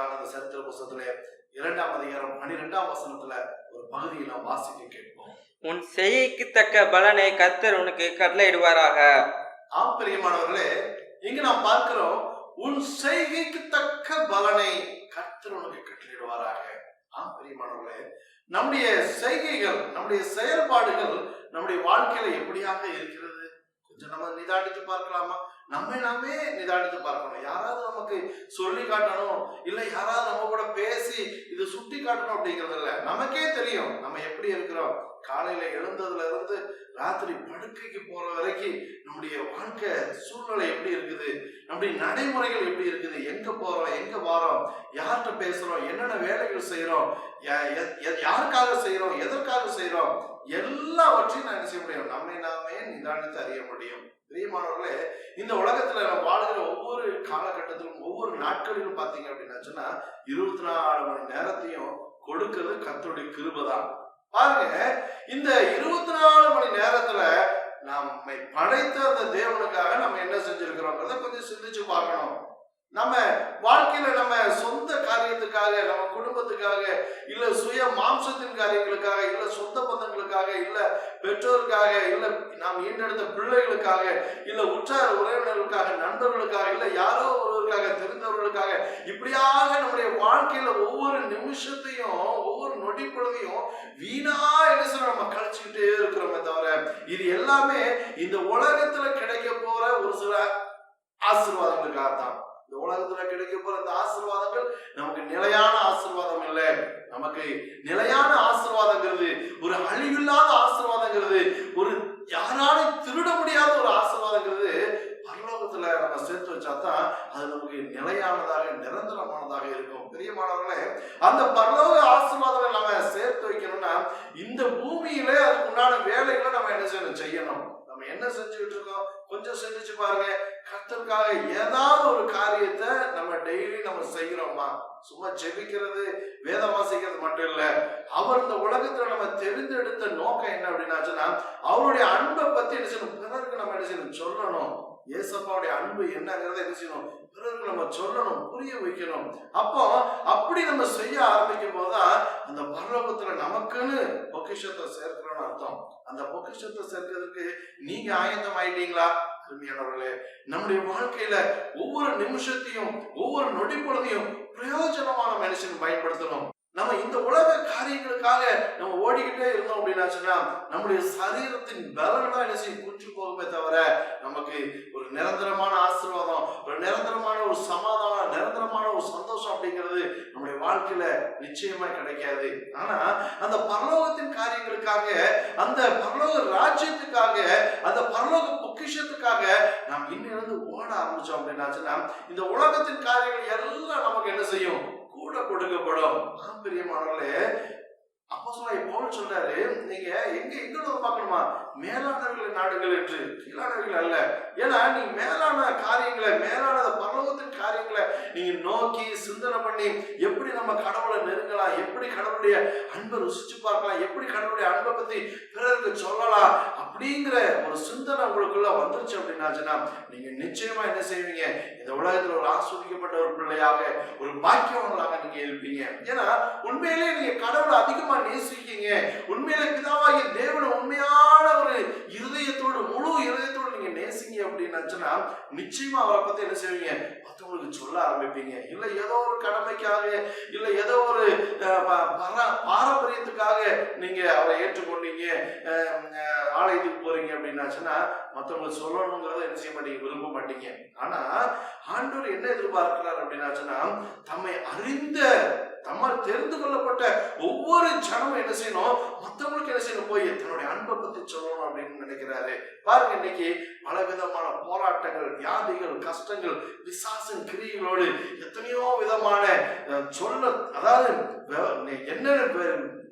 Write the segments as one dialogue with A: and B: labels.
A: வாங்க அந்த சரித்திர புத்தகத்திலே 2ஆம் அதிகாரம் 12ஆம் வசனத்துல ஒரு பகுதியை நாம் வாசிக்க கேட்போம்.
B: உன் செய்கைக்கு தக்க பலனை கர்த்தர் உனக்கு கட்டளையிடுவாராக.
A: ஆம் பிரியமானவர்களே, இங்கு நாம் பார்க்கிறோம், உன் செய்கைக்கு தக்க பலனை கர்த்தர் உனக்கு கட்டளையிடுவாராக. ஆம் பிரியமானவர்களே, நம்முடைய செய்கைகள், நம்முடைய செயல்பாடுகள் நம்முடைய வாழ்க்கையில எப்படியாக இருக்கிறது? கொஞ்சம் நம்ம நிதானித்து பார்க்கலாமா? நம்மை நாமே நிதானித்து பார்க்கணும். யாராவது நமக்கு சொல்லி காட்டணும், இல்ல யாராவது நம்ம கூட பேசி இது சுட்டி காட்டணும் அப்படிங்கிறது இல்ல. நமக்கே தெரியும் நம்ம எப்படி இருக்கிறோம். காலையில எழுந்ததுல இருந்து ராத்திரி படுக்கைக்கு போற வரைக்கும் நம்முடைய வாழ்க்கை சூழ்நிலை எப்படி இருக்குது, நம்முடைய நடைமுறைகள் எப்படி இருக்குது, எங்க போறோம், எங்க வாரோம், யார்கிட்ட பேசுறோம், என்னென்ன வேலைகள் செய்யறோம், யாருக்காக செய்யறோம், எதற்காக செய்யறோம், எல்லாவற்றையும் நான் என்ன செய்ய முடியும்? நம்மை நாமே நிதானித்து அறிய முடியும். பிரியமானவர்களே, இந்த உலகத்துல நம்ம வாழ்கிற ஒவ்வொரு காலகட்டத்திலும் ஒவ்வொரு நாட்களிலும் பாத்தீங்க அப்படின்னா சொன்னா 24 மணி நேரத்தையும் கொடுக்கிறது கர்த்தருடைய கிருபை தான். பாருங்க, இந்த 24 மணி நேரத்துல நம்மை படைத்த அந்த தேவனுக்காக நம்ம என்ன செஞ்சிருக்கிறோங்கிறத கொஞ்சம் சிந்திச்சு பார்க்கணும். நம்ம வாழ்க்கையில நம்ம சொந்த காரியத்துக்காக, நம்ம குடும்பத்துக்காக, இல்ல சுய மாம்சத்தின் காரியங்களுக்காக, இல்ல சொந்த பந்தங்களுக்காக, இல்ல பெற்றோருக்காக, இல்ல நாம் ஈண்டெடுத்த பிள்ளைகளுக்காக, இல்ல உற்றார் உறவினர்களுக்காக, நண்பர்களுக்காக, இல்ல யாரோ ஒருவருக்காக, தெரிந்தவர்களுக்காக, இப்படியாக நம்முடைய வாழ்க்கையில ஒவ்வொரு நிமிஷத்தையும் ஒவ்வொரு நொடி பொழுதையும் வீணா என்ன நம்ம கழிச்சுக்கிட்டே இருக்கிறோமே தவிர, இது எல்லாமே இந்த உலகத்துல கிடைக்க போற ஒரு சில ஆசீர்வாதங்களுக்காக தான். இந்த உலகத்துல கிடைக்க போற இந்த ஆசீர்வாதங்கள் நமக்கு நிலையான ஆசீர்வாதம் இல்லை. நமக்கு நிலையான ஆசீர்வாதங்கிறது ஒரு அழிவில்லாத ஆசீர்வாதங்கிறது, ஒரு யாராலும் திருட முடியாத ஒரு ஆசீர்வாதங்கிறது பரலோகத்துல நம்ம சேர்த்து வச்சாதான் அது நமக்கு நிலையானதாக நிரந்தரமானதாக இருக்கும். பிரியமானவர்களே, அந்த பரலோக ஆசீர்வாதங்களை நம்ம சேர்த்து வைக்கணும்னா இந்த பூமியில அதுக்கு உண்டான வேலைகளை நம்ம என்ன செய்யணும். நம்ம என்ன செஞ்சுக்கிட்டு இருக்கோம் கொஞ்சம் சிந்திச்சு பாருங்க. கர்த்தருக்காக ஏதாவது ஒரு காரியத்தை நம்ம டெய்லி நம்ம செய்கிறோமா? சும்மா ஜெபிக்கிறது, வேதம் வாசிக்கிறது மட்டும் இல்ல. அவர் இந்த உலகத்துல நம்ம தெரிந்தெடுத்த நோக்கம் என்ன அப்படின்னாச்சுன்னா, அவருடைய அன்பை பத்தி என்ன செய்யணும், பிறருக்கு நம்ம என்ன செய்யணும், சொல்லணும். ஏசப்பாவுடைய அன்பு என்னங்கிறத என்ன செய்யணும், பிறருக்கு நம்ம சொல்லணும், புரிய வைக்கணும். அப்போ அப்படி நம்ம செய்ய ஆரம்பிக்கும் போதுதான் அந்த பரலோகத்துல நமக்குன்னு பொக்கிஷத்தை சேர்க்கிறோம்னு அர்த்தம். அந்த பொக்கிஷத்தை சேர்க்கிறதுக்கு நீங்க ஆயத்தம் ஆயிட்டீங்களா? அருமையானவர்களே, நம்முடைய வாழ்க்கையில ஒவ்வொரு நிமிஷத்தையும் ஒவ்வொரு நொடி பொழுதையும் பிரயோஜனமான மனுஷன் பயன்படுத்தணும். நம்ம இந்த உலக காரியங்களுக்காக நம்ம ஓடிக்கிட்டே இருந்தோம் அப்படின்னா சொன்னா நம்முடைய சரீரத்தின் பலன் தான் என்ன செய்யும், குஞ்சு போகுமே தவிர நமக்கு ஒரு நிரந்தரமான ஆசீர்வாதம், ஒரு நிரந்தரமான ஒரு சமாதானம், நிரந்தரமான ஒரு சந்தோஷம் அப்படிங்கிறது நம்முடைய வாழ்க்கையில நிச்சயமா கிடைக்காது. ஆனா அந்த பரலோகத்தின் காரியங்களுக்காக, அந்த பரலோக ராஜ்யத்துக்காக, அந்த பரலோக பொக்கிஷத்துக்காக நாம் இன்னிலிருந்து ஓட ஆரம்பிச்சோம் அப்படின்னா சொன்னா இந்த உலகத்தின் காரியங்கள் எல்லாம் நமக்கு என்ன செய்யும், கூட கொடுக்கப்படும். பிரியமானவர்களே, அப்போஸ்தலனாகிய பவுல் சொல்றாரு, நீங்க எங்க பார்க்கணுமா, மேலானவர்கள் நாடுகள் என்று, கீழானவர்கள் அல்ல. ஏன்னா நீங்க மேலான காரியங்களை, மேலான பரலோகத்தின் காரியங்களை நீங்க நோக்கி சிந்தனை பண்ணி எப்படி நம்ம கடவுளை நெருங்கலாம், எப்படி கடவுளுடைய அன்பை ருசிச்சு பார்க்கலாம், எப்படி கடவுளுடைய அன்பை பத்தி பிறருக்கு சொல்லலாம் அப்படிங்கிற ஒரு சிந்தனை உங்களுக்குள்ள வந்துருச்சு அப்படின்னாச்சுன்னா நீங்க நிச்சயமா என்ன செய்வீங்க, இந்த உலகத்துல ஒரு ஆஸ்வதிக்கப்பட்ட ஒரு பிள்ளையாக, ஒரு பாக்கியவங்களாக நீங்க இருப்பீங்க. ஏன்னா உண்மையிலே நீங்க கடவுளை அதிகமா நேசிக்கீங்க. உண்மையிலே பிதாவாகிய தேவனை உண்மையான ஒரு இருதயத்தோடு, முழு இருதயத்தோடு நீங்க நேசிங்க அப்படின்னாச்சுன்னா நிச்சயமா அவரை பத்தி என்ன செய்வீங்க, மற்றவங்களுக்கு சொல்ல ஆரம்பிப்பீங்க. இல்ல ஏதோ ஒரு கடமைக்காக, இல்ல ஏதோ ஒரு பாரம்பரியத்துக்காக நீங்க அவரை ஏற்றுக்கொண்டீங்க, ஆலயத்துக்கு போறீங்க அப்படின்னாச்சுன்னா மற்றவங்களுக்கு சொல்லணுங்கிறத என்ன செய்ய மாட்டீங்க, விரும்ப மாட்டீங்க. ஆனா ஆண்டவர் என்ன எதிர்பார்க்கிறார் அப்படின்னாச்சுன்னா தம்மை அறிந்த, தம்மால் தெரிந்து கொள்ளப்பட்ட ஒவ்வொரு ஜனமும் என்ன செய்யணும், மற்றவங்களுக்கு என்ன செய்யணும், போய் தன்னுடைய அன்பை பத்தி சொல்லணும் அப்படின்னு நினைக்கிறாரு. பாருங்க, இன்னைக்கு பல விதமான போராட்டங்கள், வியாதிகள், கஷ்டங்கள், பிசாசின் கிரியைகளோடு எத்தனையோ விதமான சொல்ல, அதாவது என்ன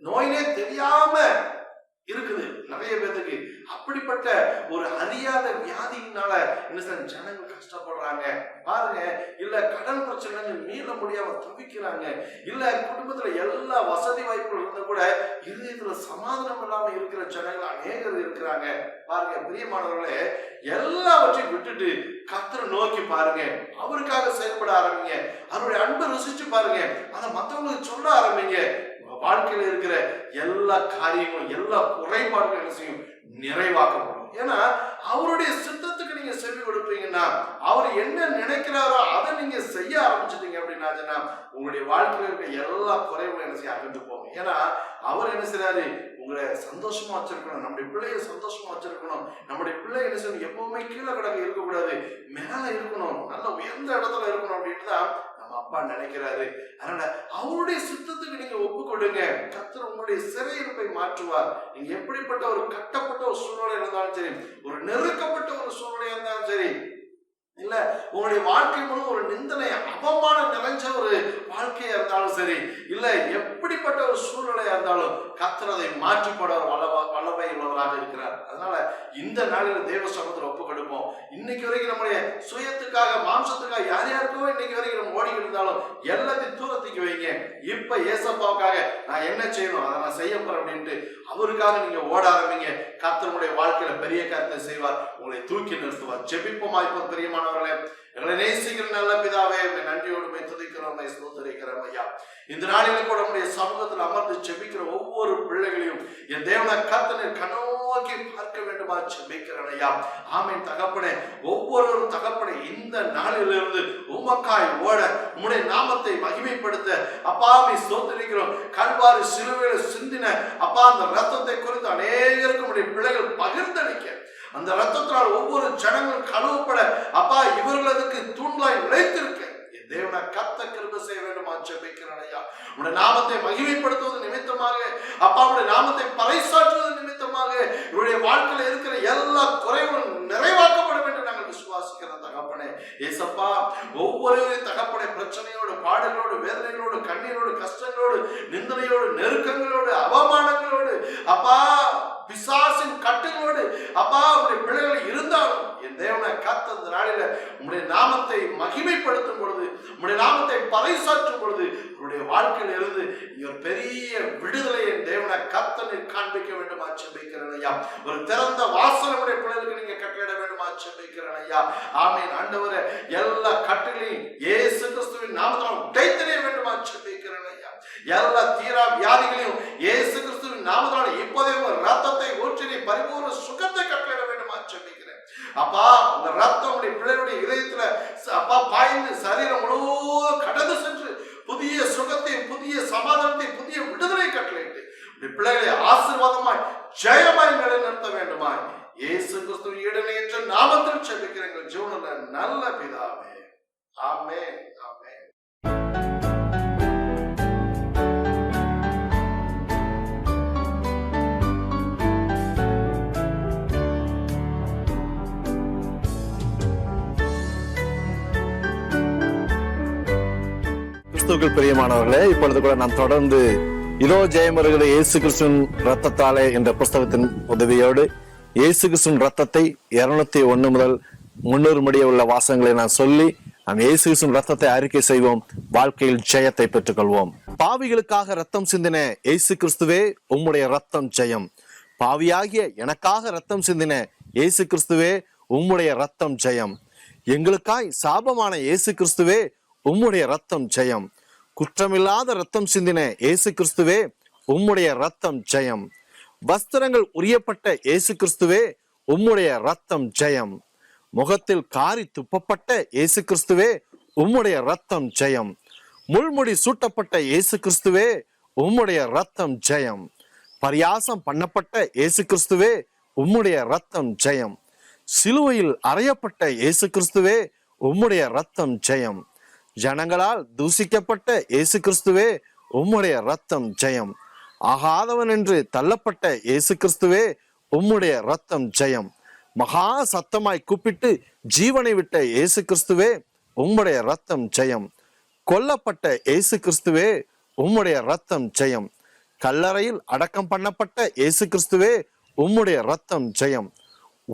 A: நோயினே தெரியாம இருக்குது நிறைய பேருக்கு. அப்படிப்பட்ட ஒரு அறியாத வியாதியினால என்ன சார் ஜனங்கள் கஷ்டப்படுறாங்க பாருங்க. இல்ல கடன் பிரச்சனை மீள முடியாம தவிக்கிறாங்க. இல்ல குடும்பத்துல எல்லா வசதி வாய்ப்புகள் இருந்தா கூட இதயத்துல சமாதானம் இல்லாம இருக்கிற ஜனங்கள் அநேகர் இருக்கிறாங்க பாருங்க. பிரியமானவர்களே, எல்லாவற்றையும் விட்டுட்டு கர்த்தரை நோக்கி பாருங்க, அவருக்காக செயல்பட ஆரம்பிங்க, அவருடைய அன்பை ருசிச்சு பாருங்க, அதை மற்றவங்களுக்கு சொல்ல ஆரம்பிங்க. வாழ்க்கையில இருக்கிற எல்லா காரியங்களும் எல்லா குறைபாடுகளும் செய்யும் நிறைவாக்கப்படும். ஏன்னா அவருடைய சித்தத்துக்கு நீங்க செவி கொடுப்பீங்கன்னா, அவர் என்ன நினைக்கிறாரோ அதை நீங்க செய்ய ஆரம்பிச்சிட்டீங்க அப்படின்னா உங்களுடைய வாழ்க்கையில இருக்க எல்லா குறைவுகளும் என்ன செய்ய அகன்று போகும். ஏன்னா அவர் என்ன செய்யறாரு, உங்களை சந்தோஷமா வச்சிருக்கணும், நம்முடைய பிள்ளைய சந்தோஷமா வச்சிருக்கணும். நம்முடைய பிள்ளை என்ன செய்யணும், எப்பவுமே கீழே கிடக்க இருக்கக்கூடாது, மேல இருக்கணும், நல்ல உயர்ந்த இடத்துல இருக்கணும் அப்படின்ட்டு தான் நம்ம அப்பா நினைக்கிறாரு. அதனால அவருடைய சித்தத்துக்கு நீங்க ஒப்பு கொடுங்க. கர்த்தர் உங்களுடைய சிறையிருப்பை மாற்றுவார். நீங்க எப்படிப்பட்ட ஒரு கட்டப்பட்ட ஒரு சூழ்நிலை இருந்தாலும் சரி, ஒரு நெருக்கப்பட்ட ஒரு சூழ்நிலையா இருந்தாலும் சரி, இல்ல உங்களுடைய வாழ்க்கை முழுவதும் ஒரு நிந்தனை அவமானம் நிறைஞ்ச ஒரு வாழ்க்கையா இருந்தாலும் சரி, இல்ல எப்படிப்பட்ட ஒரு சூழ்நிலையா இருந்தாலும் கர்த்தர் அதை மாற்றிப்பட வல்லமை உள்ளவராக இருக்கிறார். அதனால இந்த நாளில் தேவ சமூகத்தில் ஒப்பு கொடுப்போம். இன்னைக்கு வரைக்கும் நம்முடைய சுயத்துக்காக மாம்சத்துக்காக யார் யாருக்கோ இன்னைக்கு வரைக்கும் நம்ம ஓடிக்கிட்டு இருந்தாலும் எல்லாத்தையும் தூரத்துக்கு வைங்க. இப்ப ஏசப்பாவுக்காக நான் என்ன செய்யணும், அதை நான் செய்ய போறேன் அப்படின்ட்டு அவருக்காக நீங்க ஓட ஆரம்பிங்க. கர்த்தருடைய வாழ்க்கையில பெரிய காரியத்தை செய்வார், உங்களை தூக்கி நிறுத்துவார். ஜெபிப்போமா. இப்போ பிரியமானவர்களே, எங்களை நேசிக்கிற நல்ல பிதாவே, நன்றியோடு துதிக்கிறோம், ஸ்தோத்திரிக்கிறோம் ஐயா. இந்த நாளில் கூட நம்முடைய சமூகத்தில் அமர்ந்து ஜெபிக்கிற ஒவ்வொரு பிள்ளைகளையும் என் தேவனை கர்த்தனை கண்ணோக்கி பார்க்க வேண்டுமா ஜெபிக்கிறேன் ஐயா. ஆமென் தகப்பனே. ஒவ்வொரு தகப்பனே இந்த நாளிலிருந்து உமக்காய் ஓட, உம்முடைய நாமத்தை மகிமைப்படுத்த அப்பாவை ஸ்தோத்திரிக்கிறோம். கல்வாரி சிலுவையில் சிந்தின அப்பா அந்த ரத்தத்தை குறித்து அநேகருக்கு உடைய பிள்ளைகள் பகிர்ந்தளிக்க, அந்த ரத்தத்தினால் ஒவ்வொரு ஜனங்களும் கழுவப்பட அப்பா இவர்களுக்கு தூண்லாய் விளைத்திருக்க தேவனை கத்த கிருபை செய்ய வேண்டுமா ஜெபிக்கிறேன் ஐயா. உடைய நாமத்தை மகிமைப்படுத்துவது நிமித்தமாக, அப்பாவுடைய நாமத்தை பறைசாற்றுவது நிமித்தமாக இவருடைய வாழ்க்கையில இருக்கிற எல்லா குறைகளும் நிறைவாக்கப்படும் என்று நாங்கள் விசுவாசிக்கிறோம் தகப்பனே. ஏசப்பா, ஒவ்வொரு தகப்பனை பிரச்சனையோடு, பாடலோடு, வேதனைகளோடு, கண்ணீரோடு, கஷ்டங்களோடு, நிந்தனையோடு, நெருக்கங்களோடு, அவமானங்களோடு, அப்பா பிசாசின் கட்டுகளோடு அப்பா உடைய பிள்ளைகள் இருந்தாலும் என் தேவனை கத்த இந்த நாளில உங்களுடைய நாமத்தை மகிமைப்படுத்தும் பொழுது, உங்களுடைய நாமத்தை பறைசாற்றும் பொழுது உங்களுடைய வாழ்க்கையில இருந்து ஒரு பெரிய விடுதலை என் தேவனை கத்தனை காண்பிக்க வேண்டுமா ஜெபிக்கிறேன் ஐயா. ஒரு திறந்த வாசல் உடைய பிள்ளைகளுக்கு நீங்க கட்டளையிட வேண்டுமா ஜெபிக்கிறேன் ஐயா. ஆமென் ஆண்டவரே, எல்லா கட்டுகளையும் இயேசு கிறிஸ்துவின் நாமத்தால் உடைத்தெறிய வேண்டுமா ஜெபிக்கிறேன் ஐயா. எல்லா தீரா வியாதிகளையும் இயேசு கிறிஸ்துவின் நாமத்தால் இப்போதே ரத்தத்தை ஊற்றி பரிபூர்ண சுகத்தை கட்டளையிட வேண்டுமா ஜெபிக்கிறேன் அப்பா. அந்த ரத்தம் உடைய பிள்ளைகளுடைய இதயத்துல அப்பா பாய்ந்து சரீரம் முழுவதும் கடந்து சென்று புதிய சுகத்தை, புதிய சமாதானத்தை, புதிய விடுதலை கட்டளையிட்டு பிள்ளைகளை ஆசீர்வாதமாய் ஜெயமாய் நிலைநிறுத்த வேண்டுமாய் இயேசு கிறிஸ்துவின் ஈடணையற்ற நாமத்தில் ஜெபிக்கிறேன் ஜீவனுள்ள நல்ல பிதாவே. ஆமென், ஆமென்.
C: கிறிஸ்துவுக்குள் பிரியமானவர்களே, இப்பொழுது கூட நாம் தொடர்ந்து இதோ ஜெயம் வருகிற இயேசு கிறிஸ்துவின் ரத்தத்தாலே என்ற புஸ்தகத்தின் உதவியோடு இயேசு கிறிஸ்துவின் ரத்தத்தை 201 முதல் 300 முடிய உள்ள வாசகங்களை நான் சொல்லி நாம் இயேசு கிறிஸ்துவின் ரத்தத்தை அறிக்கை செய்வோம். வாழ்க்கையில் ஜெயத்தை பெற்றுக் கொள்வோம். பாவிகளுக்காக ரத்தம் சிந்தின இயேசு கிறிஸ்துவே உம்முடைய ரத்தம் ஜெயம். பாவியாகிய எனக்காக ரத்தம் சிந்தின இயேசு கிறிஸ்துவே உம்முடைய ரத்தம் ஜெயம். எங்களுக்காய் சாபமான இயேசு கிறிஸ்துவே உம்முடைய ரத்தம் ஜெயம். குற்றமில்லாத ரத்தம் சிந்தின இயேசு கிறிஸ்துவே உம்முடைய ரத்தம் ஜெயம். வஸ்திரங்கள் உரியப்பட்ட இயேசு கிறிஸ்துவே உம்முடைய ரத்தம் ஜெயம். முகத்தில் காரி துப்பப்பட்ட இயேசு கிறிஸ்துவே உம்முடைய ரத்தம் ஜெயம். முள்முடி சூட்டப்பட்ட இயேசு கிறிஸ்துவே உம்முடைய ரத்தம் ஜெயம். பரியாசம் பண்ணப்பட்ட இயேசு கிறிஸ்துவே உம்முடைய ரத்தம் ஜெயம். சிலுவையில் அறையப்பட்ட இயேசு கிறிஸ்துவே உம்முடைய ரத்தம் ஜெயம். ஜனங்களால் தூசிக்கப்பட்ட இயேசு கிறிஸ்துவே உம்முடைய ரத்தம் ஜெயம். ஆகாதவன் என்று தள்ளப்பட்ட இயேசு கிறிஸ்துவே உம்முடைய ரத்தம் ஜெயம். மகா சத்தமாய் கூப்பிட்டு ஜீவனை விட்ட இயேசு கிறிஸ்துவே உம்முடைய ரத்தம் ஜெயம். கொல்லப்பட்ட இயேசு கிறிஸ்துவே உம்முடைய ரத்தம் ஜெயம். கல்லறையில் அடக்கம் பண்ணப்பட்ட இயேசு கிறிஸ்துவே உம்முடைய ரத்தம் ஜெயம்.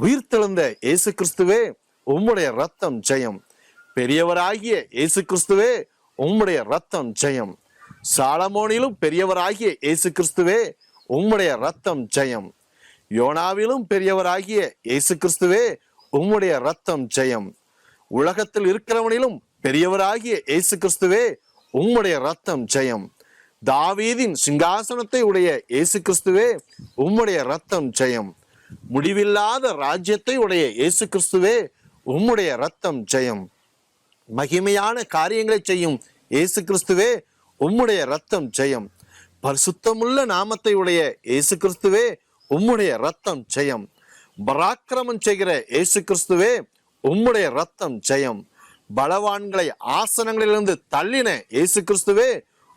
C: உயிர்த்தெழுந்த இயேசு கிறிஸ்துவே உம்முடைய ரத்தம் ஜெயம். பெரியவராகிய இயேசு கிறிஸ்துவே உம்முடைய ரத்தம் ஜெயம். சாலமோனிலும் பெரியவராகிய இயேசு கிறிஸ்துவே உம்முடைய ரத்தம் ஜெயம். யோனாவிலும் பெரியவராகிய இயேசு கிறிஸ்துவே உம்முடைய ரத்தம் ஜெயம். உலகத்தில் இருக்கிறவனிலும் பெரியவராகிய இயேசு கிறிஸ்துவே உம்முடைய ரத்தம் ஜெயம். தாவீதின் சிங்காசனத்தை உடைய இயேசு கிறிஸ்துவே உம்முடைய ரத்தம் ஜெயம். முடிவில்லாத ராஜ்யத்தை உடைய இயேசு கிறிஸ்துவே உம்முடைய ரத்தம் ஜெயம். மகிமையான காரியங்களை செய்யும் இயேசு கிறிஸ்துவே உம்முடைய ரத்தம் ஜெயம். பரிசுத்தமுள்ள நாமத்தை உடைய இயேசு கிறிஸ்துவே உம்முடைய ரத்தம் ஜெயம். பராக்கிரமம் செய்கிற இயேசு கிறிஸ்துவே உம்முடைய ரத்தம் ஜெயம். பலவான்களை ஆசனங்களிலிருந்து தள்ளின இயேசு கிறிஸ்துவே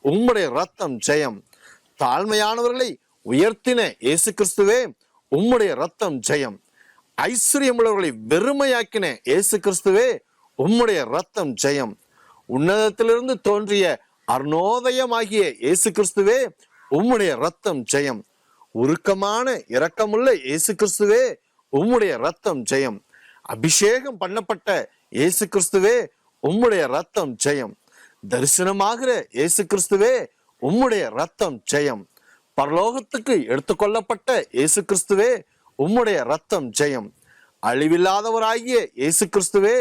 C: உம்முடைய ரத்தம் ஜெயம். தாழ்மையானவர்களை உயர்த்தின இயேசு கிறிஸ்துவே உம்முடைய ரத்தம் ஜெயம். ஐஸ்வர்யமுள்ளவர்களை வெறுமையாக்கின இயேசு கிறிஸ்துவே உம்முடைய ரத்தம் ஜெயம். உன்னதத்திலிருந்து தோன்றிய அருணோதயமாகிய இயேசு கிறிஸ்துவே உம்முடைய ரத்தம் ஜெயம். உருக்கமான இரக்கமுள்ள இயேசு கிறிஸ்துவே உம்முடைய ரத்தம் ஜெயம். அபிஷேகம் பண்ணப்பட்ட இயேசு கிறிஸ்துவே உம்முடைய ரத்தம் ஜெயம். தரிசனமாகிற இயேசு கிறிஸ்துவே உம்முடைய ரத்தம் ஜெயம். பரலோகத்துக்கு எடுத்துக்கொள்ளப்பட்ட இயேசு கிறிஸ்துவே உம்முடைய ரத்தம் ஜெயம். அழிவில்லாதவராகிய இயேசு கிறிஸ்துவே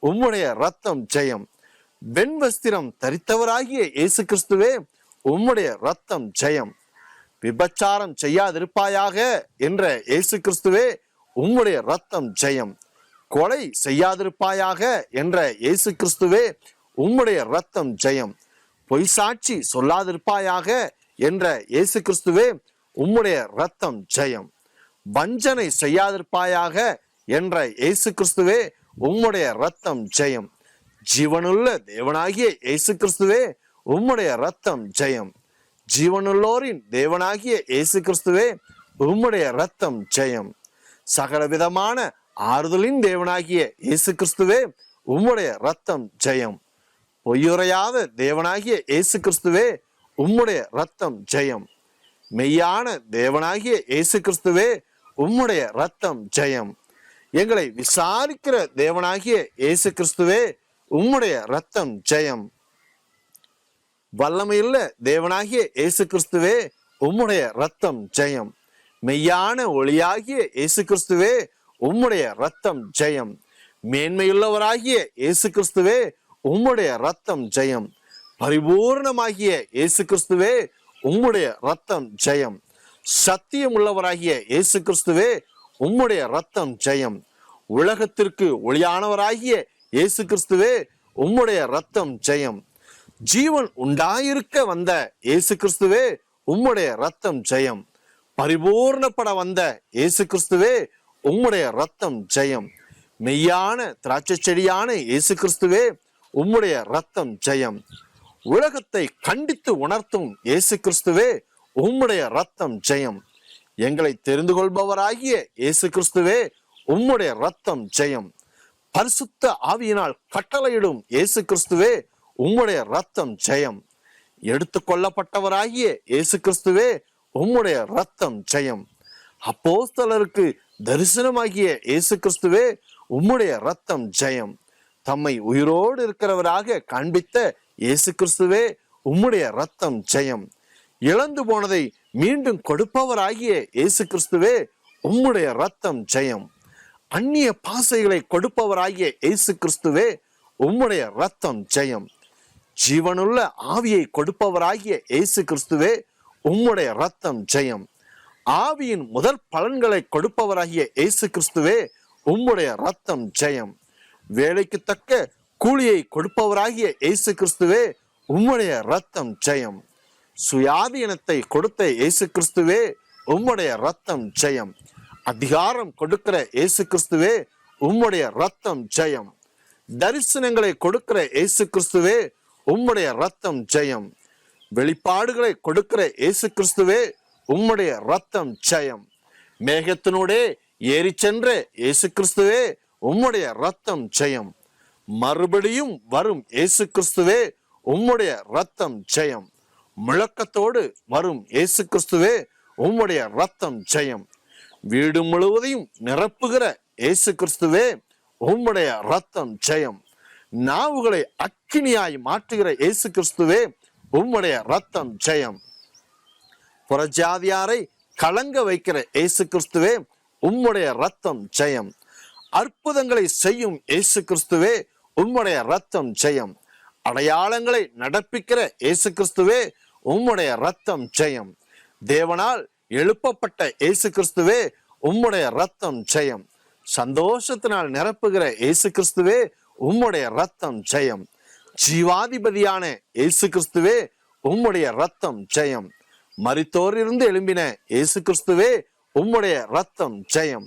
C: உம்முடைய ரத்தம் ஜெயம். வெண்வஸ்திரம் தரித்தவராகிய இயேசு கிறிஸ்துவே உம்முடைய ரத்தம் ஜெயம். விபச்சாரம் செய்யாதிருப்பாயாக என்ற இயேசு கிறிஸ்துவே உம்முடைய ரத்தம் ஜெயம். கொலை செய்யாதிருப்பாயாக என்ற இயேசு கிறிஸ்துவே உம்முடைய ரத்தம் ஜெயம். பொய் சாட்சி சொல்லாதிருப்பாயாக என்ற இயேசு கிறிஸ்துவே உம்முடைய ரத்தம் ஜெயம். வஞ்சனை செய்யாதிருப்பாயாக என்ற இயேசு கிறிஸ்துவே உம்முடைய ரத்தம் ஜெயம். ஜீவனுள்ள தேவனாகிய இயேசு கிறிஸ்துவே உம்முடைய ரத்தம் ஜெயம். ஜீவனுள்ளோரின் தேவனாகிய இயேசு கிறிஸ்துவே உம்முடைய ரத்தம் ஜெயம். சகலவிதமான ஆறுதலின் தேவனாகிய இயேசு கிறிஸ்துவே உம்முடைய ரத்தம் ஜெயம். பொய்யுரையாத தேவனாகிய இயேசு கிறிஸ்துவே உம்முடைய ரத்தம் ஜெயம். மெய்யான தேவனாகிய இயேசு கிறிஸ்துவே உம்முடைய ரத்தம் ஜெயம். எங்களை விசாரிக்கிற தேவனாகிய இயேசு கிறிஸ்துவே உம்முடைய ரத்தம் ஜெயம். வல்லமையுள்ள தேவனாகிய இயேசு கிறிஸ்துவே உம்முடைய ரத்தம் ஜெயம். மெய்யான ஒளியாகிய இயேசு கிறிஸ்துவே உம்முடைய ரத்தம் ஜெயம். மேன்மையுள்ளவராகிய இயேசு கிறிஸ்துவே உம்முடைய ரத்தம் ஜெயம். பரிபூர்ணமாகிய இயேசு கிறிஸ்துவே உம்முடைய ரத்தம் ஜெயம். சத்தியம் உள்ளவராகிய இயேசு கிறிஸ்துவே உம்முடைய ரத்தம் ஜெயம். உலகத்திற்கு ஒளியானவராகிய இயேசு கிறிஸ்துவே உம்முடைய ரத்தம் ஜெயம். ஜீவன் உண்டாயிருக்க வந்த இயேசு கிறிஸ்துவே உம்முடைய ரத்தம் ஜெயம். பரிபூர்ணப்பட வந்த இயேசு கிறிஸ்துவே உம்முடைய ரத்தம் ஜெயம். மெய்யான திராட்சை செடியான இயேசு கிறிஸ்துவே உம்முடைய ரத்தம் ஜெயம். உலகத்தை கண்டித்து உணர்த்தும் இயேசு கிறிஸ்துவே உம்முடைய ரத்தம் ஜெயம். எங்களை தெரிந்து கொள்பவராகிய இயேசு கிறிஸ்துவே உம்முடைய ரத்தம் ஜெயம். பரிசுத்த ஆவியினால் கட்டளையிடும் இயேசு கிறிஸ்துவே உம்முடைய ரத்தம் ஜெயம். எடுத்துக்கொள்ளப்பட்டவராகிய இயேசு கிறிஸ்துவே உம்முடைய ரத்தம் ஜெயம். அப்போஸ்தலருக்கு தரிசனமாகிய இயேசு கிறிஸ்துவே உம்முடைய ரத்தம் ஜெயம். தம்மை உயிரோடு இருக்கிறவராக காண்பித்த இயேசு கிறிஸ்துவே உம்முடைய ரத்தம் ஜெயம். இழந்து போனதை மீண்டும் கொடுப்பவராகிய இயேசு கிறிஸ்துவே உம்முடைய ரத்தம் ஜெயம். அந்நிய பாசைகளை கொடுப்பவராகிய இயேசு கிறிஸ்துவே உம்முடைய ரத்தம் ஜெயம். ஜீவனுள்ள ஆவியை கொடுப்பவராகிய இயேசு கிறிஸ்துவே உம்முடைய ரத்தம் ஜெயம். ஆவியின் முதல் பலன்களை கொடுப்பவராகிய இயேசு கிறிஸ்துவே உம்முடைய ரத்தம் ஜெயம். வேலைக்கு தக்க கூலியை கொடுப்பவராகிய இயேசு கிறிஸ்துவே உம்முடைய ரத்தம் ஜெயம். சுயாதீனத்தை கொடுத்த இயேசு கிறிஸ்துவே உம்முடைய ரத்தம் ஜெயம். அதிகாரம் கொடுக்கிற இயேசு கிறிஸ்துவே உம்முடைய ரத்தம் ஜெயம். தரிசனங்களை கொடுக்கிற இயேசு கிறிஸ்துவே உம்முடைய ரத்தம் ஜெயம். வெளிப்பாடுகளை கொடுக்கிற இயேசு கிறிஸ்துவே உம்முடைய ரத்தம் ஜெயம். மேகத்தினூடே ஏறி சென்ற இயேசு கிறிஸ்துவே உம்முடைய ரத்தம் ஜெயம். மறுபடியும் வரும் இயேசு கிறிஸ்துவே உம்முடைய ரத்தம் ஜெயம். முழக்கத்தோடு வரும் இயேசு கிறிஸ்துவே உம்முடைய ரத்தம் ஜெயம். வீடு முழுவதையும் நிரப்புகிற இயேசு கிறிஸ்துவே உம்முடைய ரத்தம் ஜெயம். நாவுகளை அக்கினியாய் மாற்றுகிற இயேசு கிறிஸ்துவே உம்முடைய ரத்தம் ஜெயம். புறஜாதியாரை கலங்க வைக்கிற இயேசு கிறிஸ்துவே உம்முடைய ரத்தம் ஜெயம். அற்புதங்களை செய்யும் இயேசு கிறிஸ்துவே உம்முடைய ரத்தம் ஜெயம். அடையாளங்களை நடப்பிக்கிற இயேசு கிறிஸ்துவே உம்முடைய ரத்தம் ஜெயம். தேவனால் எழுப்பப்பட்ட இயேசு கிறிஸ்துவே உம்முடைய ரத்தம் ஜெயம். சந்தோஷத்தினால் நிரப்புகிற இயேசு கிறிஸ்துவே உம்முடைய ரத்தம் ஜெயம். ஜீவாதிபதியான இயேசு கிறிஸ்துவே உம்முடைய ரத்தம் ஜெயம். மரித்தோரிலிருந்து எழும்பின இயேசு கிறிஸ்துவே உம்முடைய ரத்தம் ஜெயம்.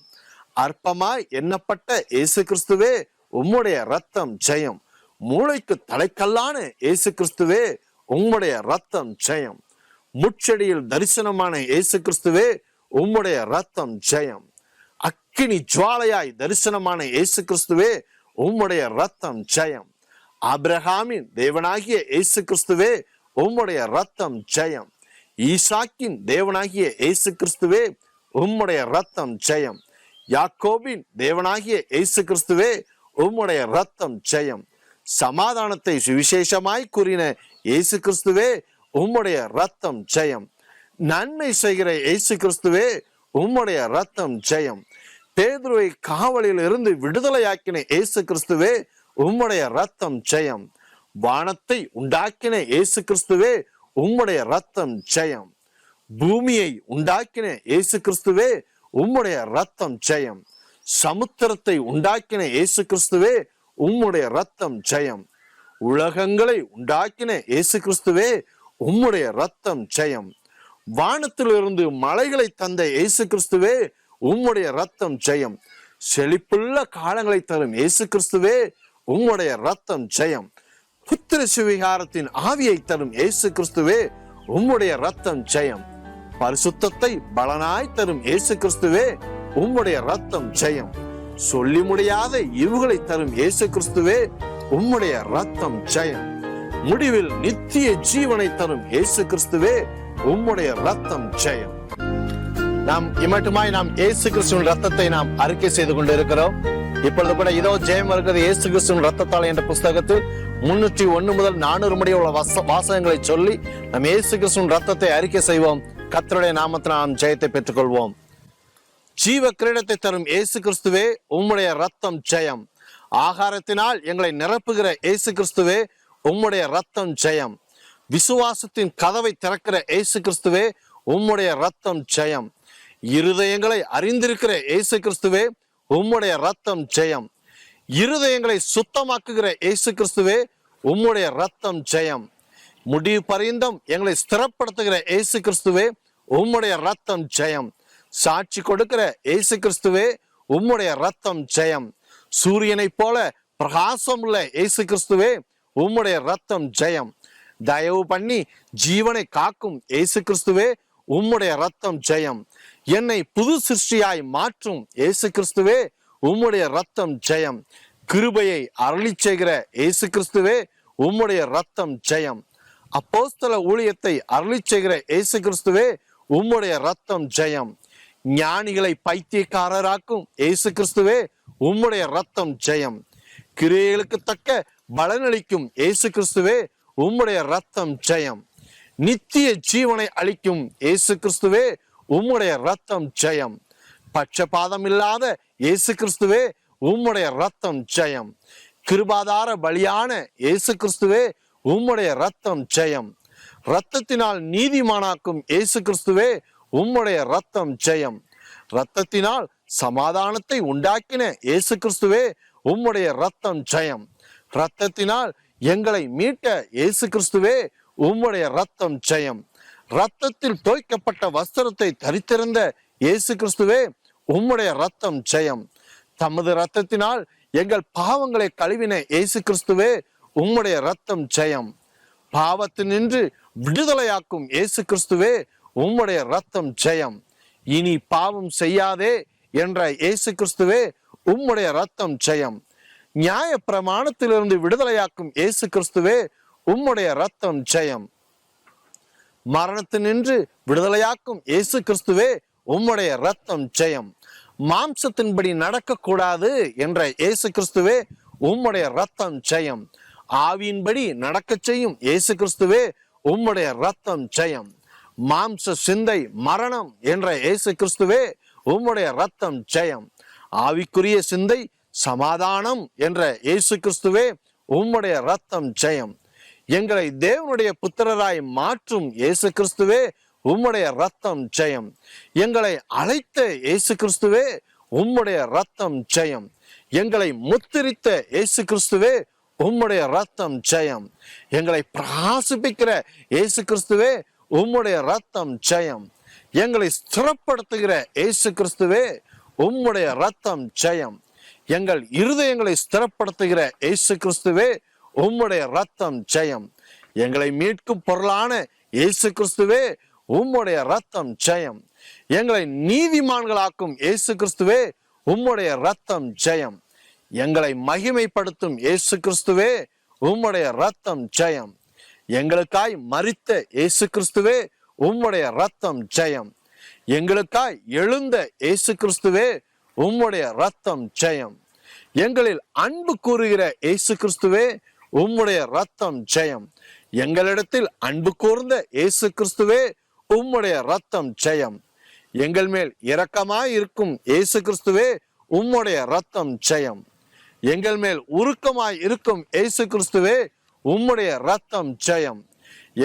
C: அற்பமாய் எண்ணப்பட்ட இயேசு கிறிஸ்துவே உம்முடைய ரத்தம் ஜெயம். மூளைக்கு தலைக்கல்லான இயேசு கிறிஸ்துவே உம்முடைய ரத்தம் ஜெயம். முச்செடியில் தரிசனமான இயேசு கிறிஸ்துவே உம்முடைய ரத்தம் ஜெயம். அக்கினி ஜுவாலையாய் தரிசனமான இயேசு கிறிஸ்துவே உம்முடைய ரத்தம் ஜெயம். ஆபிரகாமின் தேவனாகிய இயேசு கிறிஸ்துவே உம்முடைய ரத்தம் ஜெயம். ஈசாக்கின் தேவனாகிய இயேசு கிறிஸ்துவே உம்முடைய ரத்தம் ஜெயம். யாக்கோபின் தேவனாகிய இயேசு கிறிஸ்துவே உம்முடைய ரத்தம் ஜெயம். சமாதானத்தை சுவிசேஷமாய் கூறின இயேசு கிறிஸ்துவே உம்முடைய ரத்தம் ஜெயம். நன்மை செய்கிற இயேசு கிறிஸ்துவே உம்முடைய ரத்தம் ஜெயம். பேதுருவை காவலில் இருந்து விடுதலையாக்கின இயேசு கிறிஸ்துவே உம்முடைய ரத்தம் ஜெயம். வானத்தை உண்டாக்கின இயேசு கிறிஸ்துவே உம்முடைய ரத்தம் ஜெயம். பூமியை உண்டாக்கின இயேசு கிறிஸ்துவே உம்முடைய ரத்தம் ஜெயம். சமுத்திரத்தை உண்டாக்கின இயேசு கிறிஸ்துவே உம்முடைய ரத்தம் ஜெயம். உலகங்களை உண்டாக்கின இயேசு கிறிஸ்துவே உம்முடைய ரத்தம் ஜெயம். வானத்திலிருந்து மலைகளை தந்த இயேசு கிறிஸ்துவே உம்முடைய ரத்தம் ஜெயம். செழிப்புள்ள காலங்களை தரும் இயேசு கிறிஸ்துவே உம்முடைய ரத்தம் ஜெயம். புத்திர சுவிகாரத்தின் ஆவியை தரும் இயேசு கிறிஸ்துவே உம்முடைய ரத்தம் ஜெயம். பரிசுத்தத்தை பலனாய் தரும் இயேசு கிறிஸ்துவே உம்முடைய ரத்தம் ஜெயம். சொல்லி முடியாத ஈவுகளை தரும் இயேசு கிறிஸ்துவே உம்முடைய ரத்தம் ஜெயம். முடிவில் நித்திய ஜீவனை தரும் இயேசு கிறிஸ்துவே உம்முடைய ரத்தம் ஜெயம். நாம் இமட்டுமாய் இயேசு கிறிஸ்துவின் ரத்தத்தை நாம் அறிக்கை செய்து கொண்டிருக்கிறோம். இப்பொழுது கூட இதோ ஜெயம் வருகிறது இயேசு கிறிஸ்துவின் ரத்தத்தால் என்ற புஸ்தகத்தில் 301 முதல் 400 முடிய உள்ள வாசகங்களை சொல்லி நாம் இயேசு கிறிஸ்துவின் ரத்தத்தை அறிக்கை செய்வோம். கர்த்தருடைய நாமத்தில் நாம் ஜெயத்தை பெற்றுக்கொள்வோம். ஜீவ கிரீடத்தை தரும் இயேசு கிறிஸ்துவே உம்முடைய ரத்தம் ஜெயம். ஆகாரத்தினால் எங்களை நிரப்புகிற இயேசு கிறிஸ்துவே உம்முடைய ரத்தம் ஜெயம். விசுவாசத்தின் கதவை திறக்கிற இயேசு கிறிஸ்துவே உம்முடைய ரத்தம் ஜெயம். இருதயங்களை அறிந்திருக்கிற இயேசு கிறிஸ்துவே உம்முடைய ரத்தம் ஜெயம். இருதயங்களை சுத்தமாக்குகிற இயேசு கிறிஸ்துவே உம்முடைய ரத்தம் ஜெயம். முடிவு பரியந்தம் எங்களை ஸ்திரப்படுத்துகிற இயேசு கிறிஸ்துவே உம்முடைய ரத்தம் ஜெயம். சாட்சி கொடுக்கிற இயேசு கிறிஸ்துவே உம்முடைய ரத்தம் ஜெயம். சூரியனை போல பிரகாசம் உள்ள இயேசு கிறிஸ்துவே உம்முடைய ரத்தம் ஜெயம். தயவு பண்ணி ஜீவனை காக்கும் இயேசு கிறிஸ்துவே உம்முடைய ரத்தம் ஜெயம். என்னை புது சிருஷ்டியாய் மாற்றும் இயேசு கிறிஸ்துவே உம்முடைய ரத்தம் ஜெயம். கிருபையை அருளி செய்கிற இயேசு கிறிஸ்துவே உம்முடைய ரத்தம் ஜெயம். அப்போஸ்தல ஊழியத்தை அருளி செய்கிற இயேசு கிறிஸ்துவே உம்முடைய ரத்தம் ஜெயம். ஞானிகளை பைத்தியக்காரராக்கும் இயேசு கிறிஸ்துவே உம்முடைய ரத்தம் ஜெயம். கிரியைகளுக்கு தக்க பலனளிக்கும் இயேசு கிறிஸ்துவே உம்முடைய ரத்தம் ஜெயம். நித்திய ஜீவனை அளிக்கும் இயேசு கிறிஸ்துவே உம்முடைய ரத்தம் ஜெயம். பட்சபாதம் இல்லாத இயேசு கிறிஸ்துவே உம்முடைய ரத்தம் ஜெயம். கிருபாதார பலியான இயேசு கிறிஸ்துவே உம்முடைய ரத்தம் ஜெயம். இரத்தத்தினால் நீதிமானாக்கும் இயேசு கிறிஸ்துவே உம்முடைய ரத்தம் ஜெயம். இரத்தத்தினால் சமாதானத்தை உண்டாக்கின இயேசு கிறிஸ்துவே உம்முடைய ரத்தம் ஜெயம். இரத்தத்தினால் எங்களை மீட்ட இயேசு கிறிஸ்துவே உம்முடைய ரத்தம் ஜெயம். இரத்தத்தில் தோய்க்கப்பட்ட வஸ்திரத்தை தரித்திருந்த இயேசு கிறிஸ்துவே உம்முடைய ரத்தம் ஜெயம். தமது இரத்தத்தினால் எங்கள் பாவங்களை கழுவின இயேசு கிறிஸ்துவே உம்முடைய ரத்தம் ஜெயம். பாவத்தினின்று விடுதலையாக்கும் இயேசு கிறிஸ்துவே உம்முடைய ரத்தம் ஜெயம். இனி பாவம் செய்யாதே என்ற இயேசு கிறிஸ்துவே உம்முடைய ரத்தம் ஜெயம். நியாய பிரமாணத்திலிருந்து விடுதலையாக்கும் இயேசு கிறிஸ்துவே உம்முடைய ரத்தம் ஜெயம். மரணத்தினின்று விடுதலையாக்கும் இயேசு கிறிஸ்துவே உம்முடைய ரத்தம் ஜெயம். மாம்சத்தின்படி நடக்கக்கூடாது என்ற இயேசு கிறிஸ்துவே உம்முடைய ரத்தம் ஜெயம். ஆவியின்படி நடக்க செய்யும் இயேசு கிறிஸ்துவே உம்முடைய ரத்தம் ஜெயம். மாம்ச சிந்தை மரணம் என்ற இயேசு கிறிஸ்துவே உம்முடைய ரத்தம் ஜெயம். ஆவிக்குரிய சிந்தை சமாதானம் என்ற இயேசு கிறிஸ்துவே உம்முடைய ரத்தம் ஜெயம். எங்களை தேவனுடைய புத்திரராய் மாற்றும் இயேசு கிறிஸ்துவே உம்முடைய ரத்தம் ஜெயம். எங்களை அழைத்த இயேசு கிறிஸ்துவே உம்முடைய ரத்தம் ஜெயம். எங்களை முத்திரித்த இயேசு கிறிஸ்துவே உம்முடைய ரத்தம் ஜெயம். எங்களை பிரகாசிப்பிக்கிற இயேசு கிறிஸ்துவே உம்முடைய ரத்தம் ஜெயம். எங்களை ஸ்திரப்படுத்துகிற இயேசு கிறிஸ்துவே உம்முடைய ரத்தம் ஜெயம். எங்கள் இருதயங்களை ஸ்திரப்படுத்துகிற இயேசு கிறிஸ்துவே உம்முடைய ரத்தம் ஜெயம். எங்களை மீட்கும் பொருளான இயேசு கிறிஸ்துவே உம்முடைய ரத்தம் ஜெயம். எங்களை நீதிமான்களாக்கும் இயேசு கிறிஸ்துவே உம்முடைய ரத்தம் ஜெயம். எங்களை மகிமைப்படுத்தும் இயேசு கிறிஸ்துவே உம்முடைய ரத்தம் ஜெயம். எங்களுக்காய் மரித்த இயேசு கிறிஸ்துவே உம்முடைய ரத்தம் ஜெயம். எங்களுக்காய் எழுந்த இயேசு கிறிஸ்துவே உம்முடைய ரத்தம் ஜெயம். எங்களில் அன்பு கூறுகிற இயேசு கிறிஸ்துவே உம்முடைய ரத்தம் ஜெயம். எங்களிடத்தில் அன்பு கூர்ந்த இயேசு கிறிஸ்துவே உம்முடைய ரத்தம் ஜெயம். எங்கள் மேல் இரக்கமாய் இருக்கும் இயேசு கிறிஸ்துவே உம்முடைய ரத்தம் ஜெயம். எங்கள் மேல் உருக்கமாய் இருக்கும் இயேசு கிறிஸ்துவே உம்முடைய ரத்தம் ஜெயம்.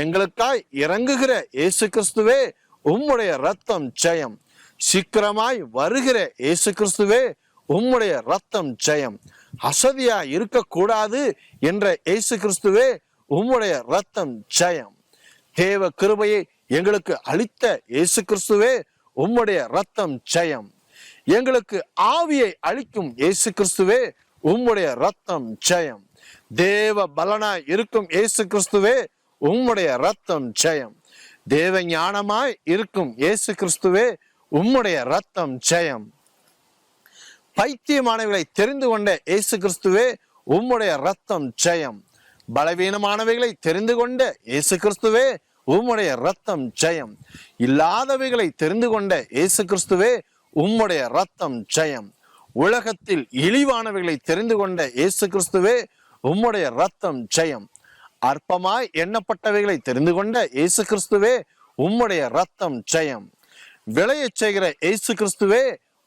C: எங்களுக்காய் இறங்குகிற இயேசு கிறிஸ்துவே உம்முடைய ரத்தம் ஜெயம். சீக்கிரமாய் வருகிற இயேசு கிறிஸ்துவே உம்முடைய ரத்தம் ஜெயம். அசதியா இருக்கக்கூடாது என்ற இயேசு கிறிஸ்துவே உம்முடைய ரத்தம் ஜெயம். தேவ கிருபையை எங்களுக்கு அளித்த இயேசு கிறிஸ்துவே உம்முடைய ரத்தம் ஜெயம். எங்களுக்கு ஆவியை அளிக்கும் இயேசு கிறிஸ்துவே உம்முடைய ரத்தம் ஜெயம். தேவ பலனாய் இருக்கும் இயேசு கிறிஸ்துவே உம்முடைய ரத்தம் ஜெயம். தேவ ஞானமாய் இருக்கும் இயேசு கிறிஸ்துவே உம்முடைய ரத்தம் ஜெயம். பைத்தியமானவைகளை தெரிந்து கொண்ட இயேசு கிறிஸ்துவே உம்முடைய ரத்தம் ஜெயம். பலவீனமானவைகளை தெரிந்து கொண்ட இயேசு கிறிஸ்துவே உம்முடைய ரத்தம் ஜெயம். இல்லாதவைகளை தெரிந்து கொண்ட இயேசு கிறிஸ்துவே உம்முடைய ரத்தம் ஜெயம். உலகத்தில் இழிவானவைகளை தெரிந்து கொண்ட இயேசு கிறிஸ்துவே உம்முடைய ரத்தம் ஜெயம். அற்பமாய் எண்ணப்பட்டவைகளை தெரிந்து கொண்ட இயேசு கிறிஸ்துவே உம்முடைய ரத்தம் ஜெயம். விளையச் செய்கிற இயேசு கிறிஸ்துவே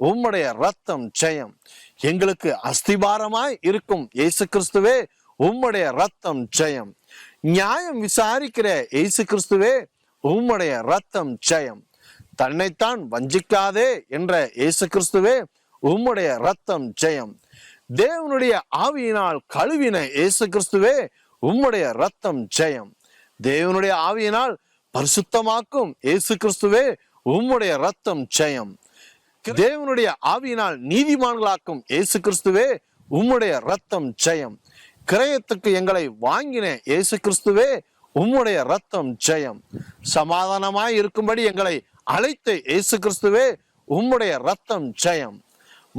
C: உம்முடைய ரத்தம் ஜெயம். எங்களுக்கு அஸ்திபாரமாய் இருக்கும் இயேசு கிறிஸ்துவே உம்முடைய ரத்தம் ஜெயம். நியாயம் விசாரிக்கிற இயேசு கிறிஸ்துவே உம்முடைய ரத்தம் ஜெயம். தன்னைத்தான் வஞ்சிக்காதே என்ற இயேசு கிறிஸ்துவே உம்முடைய ரத்தம் ஜெயம். தேவனுடைய ஆவியினால் கழுவின இயேசு கிறிஸ்துவே உம்முடைய ரத்தம் ஜெயம். தேவனுடைய ஆவியினால் பரிசுத்தமாக்கும் இயேசு கிறிஸ்துவே உம்முடைய ரத்தம் ஜெயம். தேவனுடைய ஆவியினால் நீதிமான்களாக்கும் இயேசு கிறிஸ்துவே உம்முடைய ரத்தம் ஜெயம். கிரயத்துக்கு எங்களை வாங்கின இயேசு கிறிஸ்துவே உம்முடைய ரத்தம் ஜெயம். சமாதானமாய் இருக்கும்படி எங்களை அழைத்த இயேசு கிறிஸ்துவே உம்முடைய ரத்தம் ஜெயம்.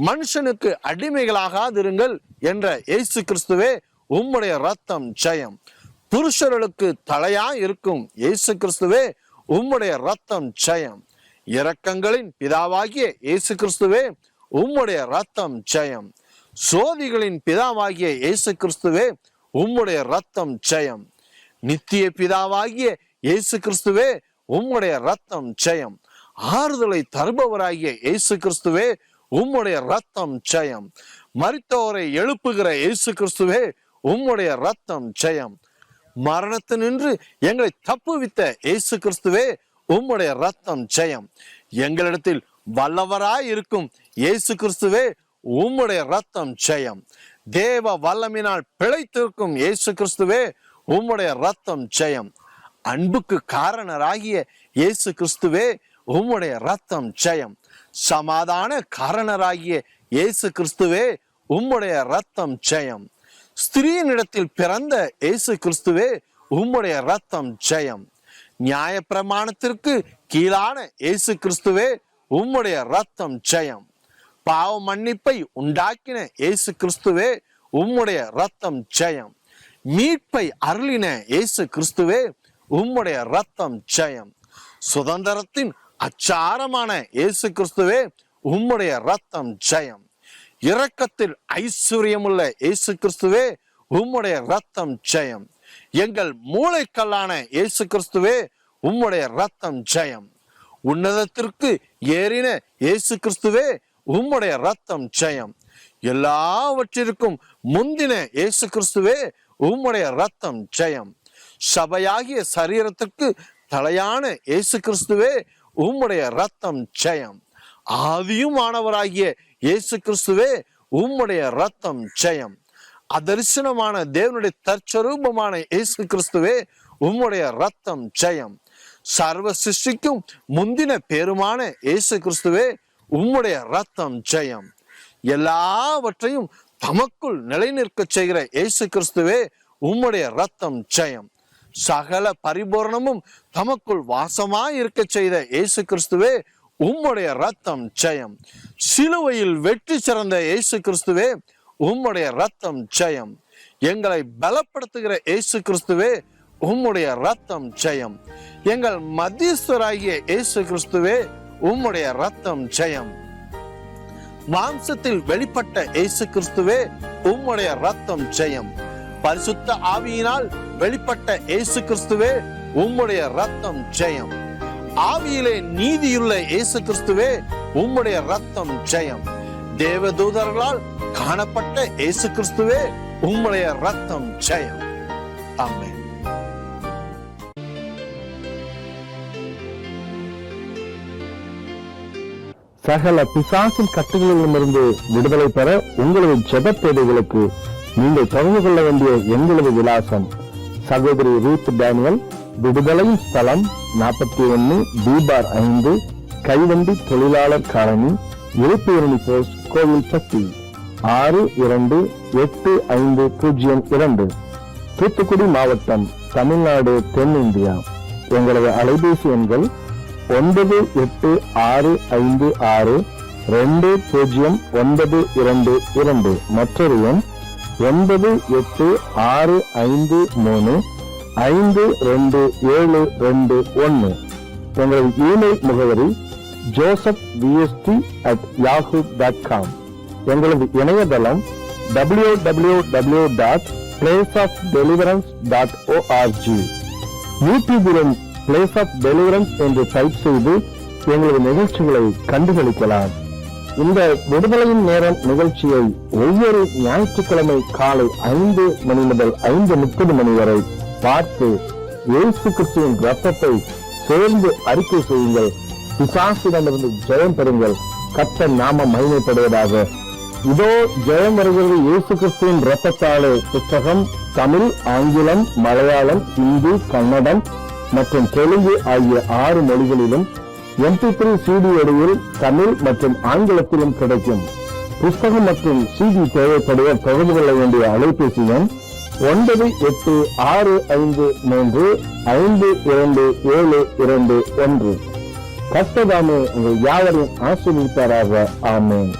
C: மனுஷனுக்கு அடிமைகளாகாதிருங்கள் என்ற இயேசு கிறிஸ்துவே உம்முடைய ரத்தம் ஜெயம். புருஷர்களுக்கு தலையா இருக்கும் இயேசு கிறிஸ்துவே உம்முடைய ரத்தம் ஜெயம். இரக்கங்களின் பிதாவாகிய இயேசு கிறிஸ்துவே உம்முடைய ரத்தம் ஜெயம். சோதிகளின் பிதாவாகிய இயேசு கிறிஸ்துவே உம்முடைய ரத்தம் ஜெயம். நித்திய பிதாவாகிய இயேசு கிறிஸ்துவே உம்முடைய ரத்தம் ஜெயம். ஆறுதலை தருபவராகிய இயேசு கிறிஸ்துவே உம்முடைய ரத்தம் ஜெயம். மரித்தோரை எழுப்புகிற இயேசு கிறிஸ்துவே உம்முடைய ரத்தம் ஜெயம். மரணத்தினின்று எங்களை தப்புவித்த இயேசு கிறிஸ்துவே உம்முடைய ரத்தம் ஜெயம். எங்களிடத்தில் வல்லவராய் இருக்கும் இயேசு கிறிஸ்துவே உம்முடைய ரத்தம் ஜெயம். தேவ வல்லமினால் பிழைத்திருக்கும் இயேசு கிறிஸ்துவே உம்முடைய ரத்தம் ஜெயம். அன்புக்கு காரணராகிய இயேசு கிறிஸ்துவே உம்முடைய ரத்தம் ஜெயம். சமாதான காரணராகிய இயேசு கிறிஸ்துவே உம்முடைய ரத்தம் ஜெயம். ஸ்திரீனிடத்தில் பிறந்த இயேசு கிறிஸ்துவே உம்முடைய ரத்தம் ஜெயம். நியாய பிரமாணத்திற்கு கீழான இயேசு கிறிஸ்துவே உம்முடைய ரத்தம் ஜெயம். பாவ மன்னிப்பை உண்டாக்கின இயேசு கிறிஸ்துவே உம்முடைய ரத்தம் ஜெயம். மீட்பை அருளின இயேசு கிறிஸ்துவே உம்முடைய ரத்தம் ஜெயம். சுதந்திரத்தின் அச்சாரமான இயேசு கிறிஸ்துவே, உம்முடைய ரத்தம் ஜெயம். இரக்கத்தில் ஐஸ்வர்யமுள்ள இயேசு கிறிஸ்துவே, உம்முடைய ரத்தம் ஜெயம். எங்கள் மூளைக்கல்லான இயேசு கிறிஸ்துவே, உம்முடைய ரத்தம் ஜெயம். உன்னதத்திற்கு ஏறின இயேசு கிறிஸ்துவே, உம்முடைய ரத்தம் ஜெயம். எல்லாவற்றிற்கும் முந்தின இயேசு கிறிஸ்துவே, உம்முடைய ரத்தம் ஜெயம். சபையாகிய சரீரத்திற்கு தலையான இயேசு கிறிஸ்துவே, உம்முடைய ரத்தம் ஜெயம். ஆதியுமானவராகிய இயேசு கிறிஸ்துவே, உம்முடைய ரத்தம் ஜெயம். அதரிசனமான தேவனுடைய தற்சரூபமான இயேசு கிறிஸ்துவே, உம்முடைய ரத்தம் ஜெயம். சர்வ சிருஷ்டிக்கும் முந்தின பேருமான இயேசு கிறிஸ்துவே, உம்முடைய ரத்தம் ஜெயம். எல்லாவற்றையும் தமக்குள் நிலைநிற்க செய்கிற இயேசு கிறிஸ்துவே, உம்முடைய ரத்தம் ஜெயம். சகல பரிபூர்ணமும் தமக்குள் வாசமாய் இருக்க செய்த இயேசு கிறிஸ்துவே, உம்முடைய ரத்தம் ஜெயம். சிலுவையில் வெற்றி சிறந்த இயேசு கிறிஸ்துவே, உம்முடைய ரத்தம் ஜெயம். எங்களை பலப்படுத்துகிற இயேசு கிறிஸ்துவே, உம்முடைய ரத்தம் ஜெயம். எங்கள் மத்தியஸ்தராகிய இயேசு கிறிஸ்துவே, உம்முடைய ரத்தம் ஜெயம். மாம்சத்தில் வெளிப்பட்ட இயேசு கிறிஸ்துவே, உம்முடைய ரத்தம் ஜெயம். பரிசுத்த ஆவியினால் வெளிப்பட்ட இயேசு கிறிஸ்துவே, உம்முடைய ரத்தம் ஜெயம். ஆவியிலே நீதியுள்ள இயேசு கிறிஸ்துவே, உம்முடைய ரத்தம் ஜெயம். தேவதூதர்களால் காணப்பட்ட இயேசு கிறிஸ்துவே, உம்முடைய ரத்தம் ஜெயம். ஆமென்.
D: சகல பிசாசின் கட்டுகளிலிருந்து விடுதலை பெற உங்களது ஜெப தேவைகளுக்கு நீங்கள் தொடர்பு கொள்ள வேண்டிய எங்களது விலாசம்: சகோதரி ரூத் டேனியல், விடுதலையின் ஸ்தலம் 41 B/5, கைவண்டி தொழிலாளர் காலனி, எழுப்பேரணி போஸ்ட், கோவில்பட்டி 628502, தூத்துக்குடி மாவட்டம், தமிழ்நாடு, தென்னிந்தியா. எங்களது அலைபேசி எண்கள் 9866209222, மற்றொரு எண் 9865352721. எங்களது இமெயில் முகவரி josephvst@yahoo.com. எங்களது இணையதளம் www.placeofdeliverance.org. யூடியூபிலும் பிளேஸ் ஆஃப் டெலிவரன்ஸ் என்று டைப் செய்து எங்களது நிகழ்ச்சிகளை கண்டுகளிக்கலாம். இந்த விடுதலையின் நேரம் நிகழ்ச்சியை ஒவ்வொரு ஞாயிற்றுக்கிழமை காலை 5 மணி முதல் 5:30 மணி வரை பார்த்து இயேசு கிறிஸ்துவின் ரத்தத்தை சேர்ந்து அறிக்கை செய்யுங்கள். பிசாசிடமிருந்து ஜெயம் பெறுங்கள். கர்த்தர் நாமம் மகிமைப்படுவதாக. இதோ ஜெயம் வருகிறது இயேசு கிறிஸ்துவின் ரத்தத்தாலே புத்தகம் தமிழ், ஆங்கிலம், மலையாளம், ஹிந்தி, கன்னடம் மற்றும் தெலுங்கு ஆகிய 6 மொழிகளிலும் MP3 CD வடிவில் தமிழ் மற்றும் ஆங்கிலத்திலும் கிடைக்கும். புத்தகம் மற்றும் CD தேவைப்படுவோர் தொடர்பு கொள்ள வேண்டிய அலைபேசி எண் 9865352721. கர்த்தர் தாமே உங்கள் யாவரையும் ஆசீர்வதிப்பாராக. ஆமென்.